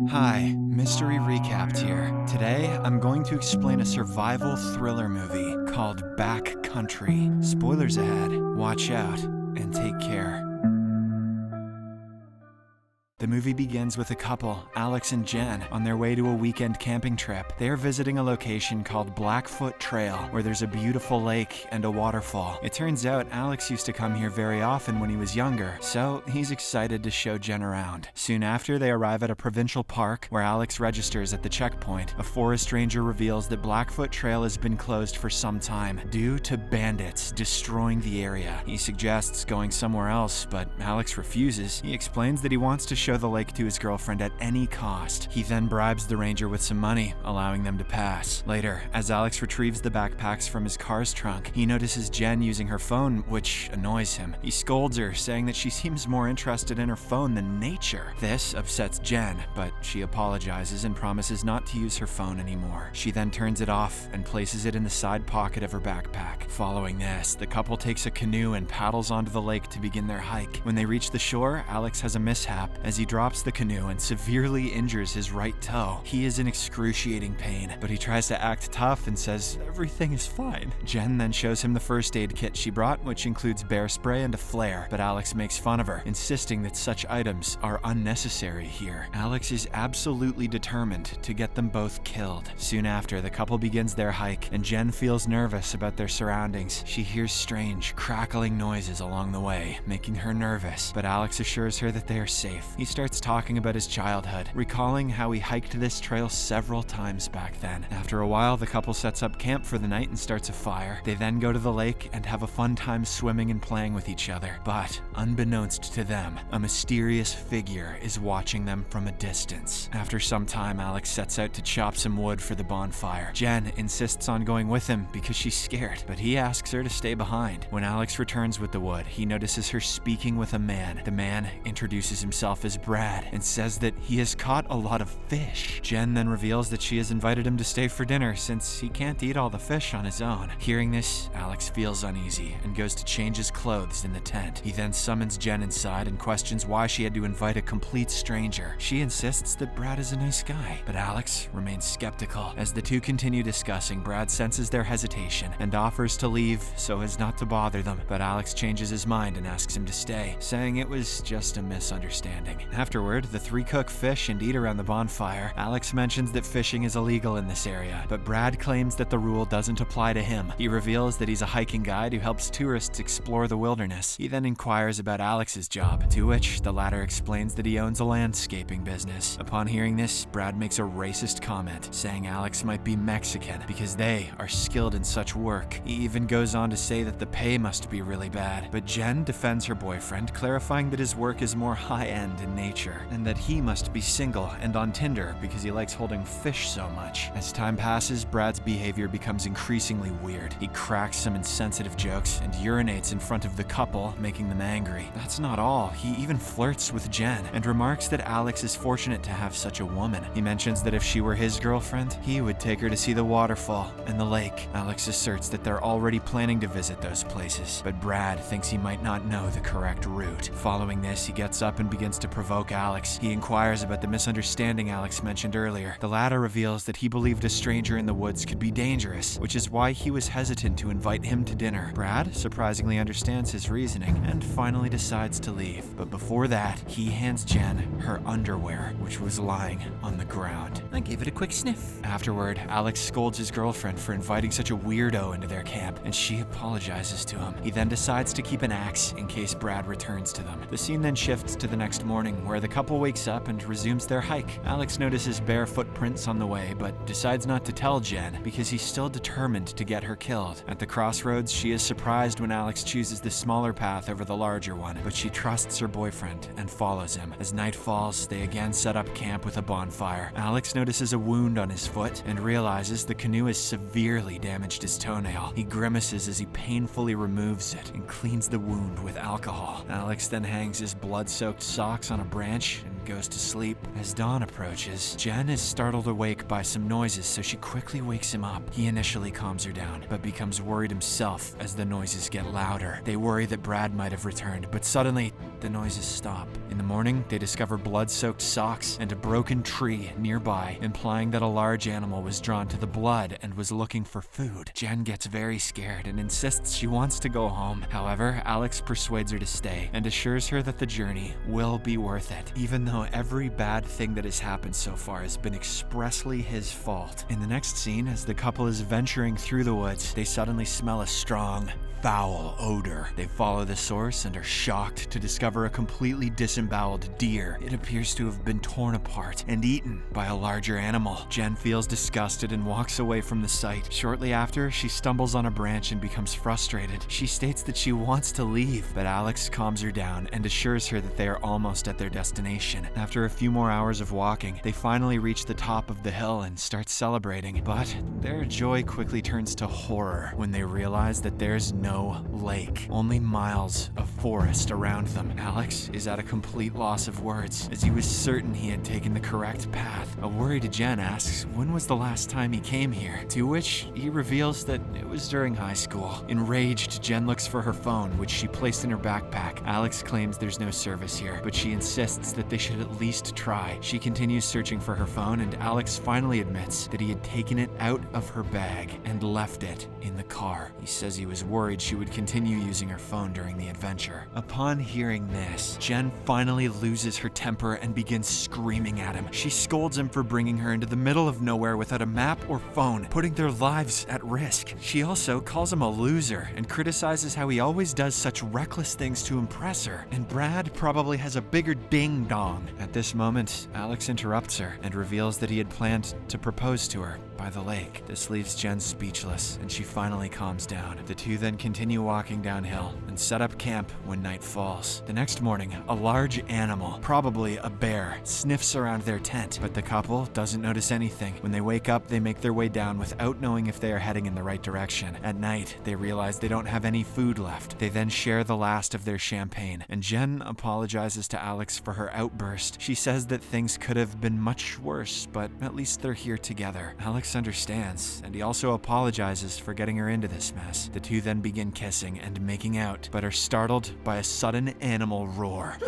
Hi, Mystery Recapped here. Today, I'm going to explain a survival thriller movie called Backcountry. Spoilers ahead. Watch out and take care. The movie begins with a couple, Alex and Jenn, on their way to a weekend camping trip. They are visiting a location called Blackfoot Trail, where there's a beautiful lake and a waterfall. It turns out Alex used to come here very often when he was younger, so he's excited to show Jenn around. Soon after, they arrive at a Provincial Park, where Alex registers at the checkpoint. A forest ranger reveals that Blackfoot Trail has been closed for some time, due to bandits destroying the area. He suggests going somewhere else, but Alex refuses. He explains that he wants to show the lake to his girlfriend at any cost. He then bribes the ranger with some money, allowing them to pass. Later, as Alex retrieves the backpacks from his car's trunk, he notices Jenn using her phone, which annoys him. He scolds her, saying that she seems more interested in her phone than nature. This upsets Jenn, but she apologizes and promises not to use her phone anymore. She then turns it off and places it in the side pocket of her backpack. Following this, the couple takes a canoe and paddles onto the lake to begin their hike. When they reach the shore, Alex has a mishap as he drops the canoe and severely injures his right toe. He is in excruciating pain, but he tries to act tough and says everything is fine. Jenn then shows him the first aid kit she brought, which includes bear spray and a flare, but Alex makes fun of her, insisting that such items are unnecessary here. Alex is absolutely determined to get them both killed. Soon after, the couple begins their hike, and Jenn feels nervous about their surroundings. She hears strange, crackling noises along the way, making her nervous, but Alex assures her that they are safe. He starts talking about his childhood, recalling how he hiked this trail several times back then. After a while, the couple sets up camp for the night and starts a fire. They then go to the lake and have a fun time swimming and playing with each other. But, unbeknownst to them, a mysterious figure is watching them from a distance. After some time, Alex sets out to chop some wood for the bonfire. Jenn insists on going with him because she's scared, but he asks her to stay behind. When Alex returns with the wood, he notices her speaking with a man. The man introduces himself as Brad and says that he has caught a lot of fish. Jenn then reveals that she has invited him to stay for dinner since he can't eat all the fish on his own. Hearing this, Alex feels uneasy and goes to change his clothes in the tent. He then summons Jenn inside and questions why she had to invite a complete stranger. She insists that Brad is a nice guy, but Alex remains skeptical. As the two continue discussing, Brad senses their hesitation and offers to leave so as not to bother them, but Alex changes his mind and asks him to stay, saying it was just a misunderstanding. Afterward, the three cook fish and eat around the bonfire. Alex mentions that fishing is illegal in this area, but Brad claims that the rule doesn't apply to him. He reveals that he's a hiking guide who helps tourists explore the wilderness. He then inquires about Alex's job, to which the latter explains that he owns a landscaping business. Upon hearing this, Brad makes a racist comment, saying Alex might be Mexican because they are skilled in such work. He even goes on to say that the pay must be really bad, but Jenn defends her boyfriend, clarifying that his work is more high-end in nature, and that he must be single and on Tinder because he likes holding fish so much. As time passes, Brad's behavior becomes increasingly weird. He cracks some insensitive jokes and urinates in front of the couple, making them angry. That's not all. He even flirts with Jenn and remarks that Alex is fortunate to have such a woman. He mentions that if she were his girlfriend, he would take her to see the waterfall and the lake. Alex asserts that they're already planning to visit those places, but Brad thinks he might not know the correct route. Following this, he gets up and begins to provoke Alex. He inquires about the misunderstanding Alex mentioned earlier. The latter reveals that he believed a stranger in the woods could be dangerous, which is why he was hesitant to invite him to dinner. Brad surprisingly understands his reasoning and finally decides to leave. But before that, he hands Jenn her underwear, which was lying on the ground. I gave it a quick sniff. Afterward, Alex scolds his girlfriend for inviting such a weirdo into their camp, and she apologizes to him. He then decides to keep an axe in case Brad returns to them. The scene then shifts to the next morning, where the couple wakes up and resumes their hike. Alex notices bare footprints on the way, but decides not to tell Jenn because he's still determined to get her killed. At the crossroads, she is surprised when Alex chooses the smaller path over the larger one, but she trusts her boyfriend and follows him. As night falls, they again set up camp with a bonfire. Alex notices a wound on his foot and realizes the canoe has severely damaged his toenail. He grimaces as he painfully removes it and cleans the wound with alcohol. Alex then hangs his blood-soaked socks on a branch and goes to sleep. As dawn approaches, Jenn is startled awake by some noises, so she quickly wakes him up. He initially calms her down, but becomes worried himself as the noises get louder. They worry that Brad might have returned, but suddenly, the noises stop. In the morning, they discover blood-soaked socks and a broken tree nearby, implying that a large animal was drawn to the blood and was looking for food. Jenn gets very scared and insists she wants to go home. However, Alex persuades her to stay and assures her that the journey will be worth it, even though every bad thing that has happened so far has been expressly his fault. In the next scene, as the couple is venturing through the woods, they suddenly smell a strong, foul odor. They follow the source and are shocked to discover a completely disemboweled deer. It appears to have been torn apart and eaten by a larger animal. Jenn feels disgusted and walks away from the site. Shortly after, she stumbles on a branch and becomes frustrated. She states that she wants to leave, but Alex calms her down and assures her that they are almost at their destination. After a few more hours of walking, they finally reach the top of the hill and start celebrating, but their joy quickly turns to horror when they realize that there's no lake, only miles of forest around them. Alex is at a complete loss of words, as he was certain he had taken the correct path. A worried Jenn asks when was the last time he came here, to which he reveals that it was during high school. Enraged, Jenn looks for her phone, which she placed in her backpack. Alex claims there's no service here, but she insists that they should at least try. She continues searching for her phone, and Alex finally admits that he had taken it out of her bag and left it in the car. He says he was worried she would continue using her phone during the adventure. Upon hearing this, Jenn finally loses her temper and begins screaming at him. She scolds him for bringing her into the middle of nowhere without a map or phone, putting their lives at risk. She also calls him a loser and criticizes how he always does such reckless things to impress her, and Brad probably has a bigger ding-dong. At this moment, Alex interrupts her and reveals that he had planned to propose to her by the lake. This leaves Jenn speechless, and she finally calms down. The two then continue walking downhill and set up camp when night falls. The next morning, a large animal, probably a bear, sniffs around their tent, but the couple doesn't notice anything. When they wake up, they make their way down without knowing if they are heading in the right direction. At night, they realize they don't have any food left. They then share the last of their champagne, and Jenn apologizes to Alex for her outburst. She says that things could have been much worse, but at least they're here together. Alex understands, and he also apologizes for getting her into this mess. The two then begin kissing and making out, but are startled by a sudden animal roar.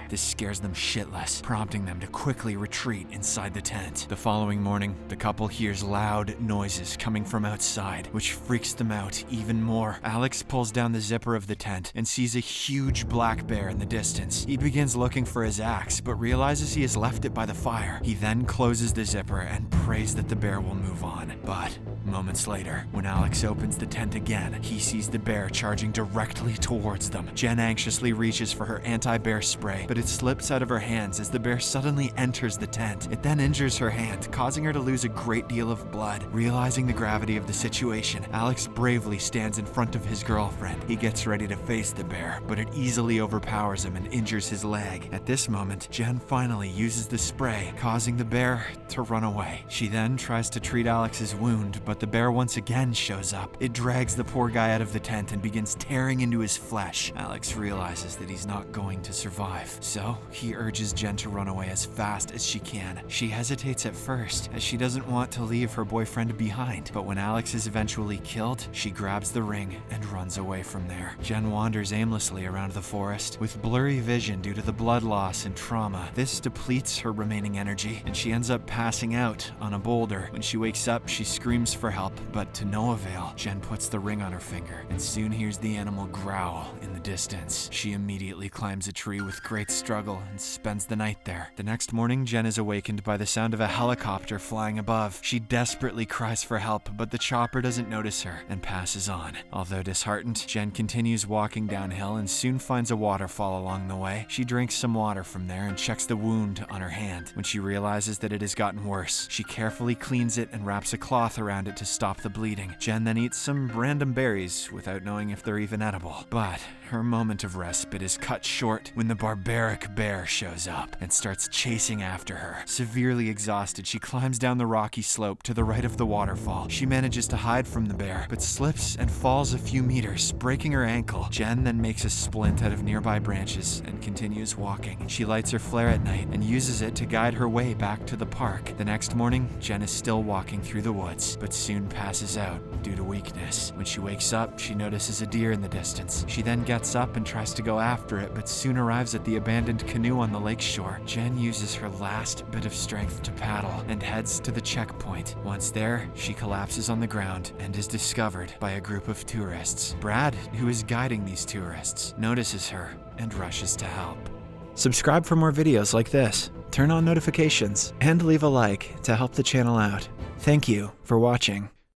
This scares them shitless, prompting them to quickly retreat inside the tent. The following morning, the couple hears loud noises coming from outside, which freaks them out even more. Alex pulls down the zipper of the tent and sees a huge black bear in the distance. He begins looking for his axe, but realizes he has left it by the fire. He then closes the zipper and prays that the bear will move on. But moments later, when Alex opens the tent again, he sees the bear charging directly towards them. Jenn anxiously reaches for her anti-bear spray, but it slips out of her hands as the bear suddenly enters the tent. It then injures her hand, causing her to lose a great deal of blood. Realizing the gravity of the situation, Alex bravely stands in front of his girlfriend. He gets ready to face the bear, but it easily overpowers him and injures his leg. At this moment, Jenn finally uses the spray, causing the bear to run away. She then tries to treat Alex's wound, but the bear once again shows up. It drags the poor guy out of the tent and begins tearing into his flesh. Alex realizes that he's not going to survive, so he urges Jenn to run away as fast as she can. She hesitates at first, as she doesn't want to leave her boyfriend behind, but when Alex is eventually killed, she grabs the ring and runs away from there. Jenn wanders aimlessly around the forest, with blurry vision due to the blood loss and trauma. This depletes her remaining energy, and she ends up passing out on a boulder. When she wakes up, she screams for help, but to no avail. Jenn puts the ring on her finger, and soon hears the animal growl in the distance. She immediately climbs a tree with great struggle and spends the night there. The next morning, Jenn is awakened by the sound of a helicopter flying above. She desperately cries for help, but the chopper doesn't notice her and passes on. Although disheartened, Jenn continues walking downhill and soon finds a waterfall along the way. She drinks some water from there and checks the wound on her hand. When she realizes that it has gotten worse, she carefully cleans it and wraps a cloth around it to stop the bleeding. Jenn then eats some random berries without knowing if they're even edible. But her moment of respite is cut short when the barbarian barbaric bear shows up and starts chasing after her. Severely exhausted, she climbs down the rocky slope to the right of the waterfall. She manages to hide from the bear, but slips and falls a few meters, breaking her ankle. Jenn then makes a splint out of nearby branches and continues walking. She lights her flare at night and uses it to guide her way back to the park. The next morning, Jenn is still walking through the woods, but soon passes out due to weakness. When she wakes up, she notices a deer in the distance. She then gets up and tries to go after it, but soon arrives at the abandoned canoe on the lake shore. Jenn uses her last bit of strength to paddle and heads to the checkpoint. Once there, she collapses on the ground and is discovered by a group of tourists. Brad, who is guiding these tourists, notices her and rushes to help. Subscribe for more videos like this, turn on notifications, and leave a like to help the channel out. Thank you for watching.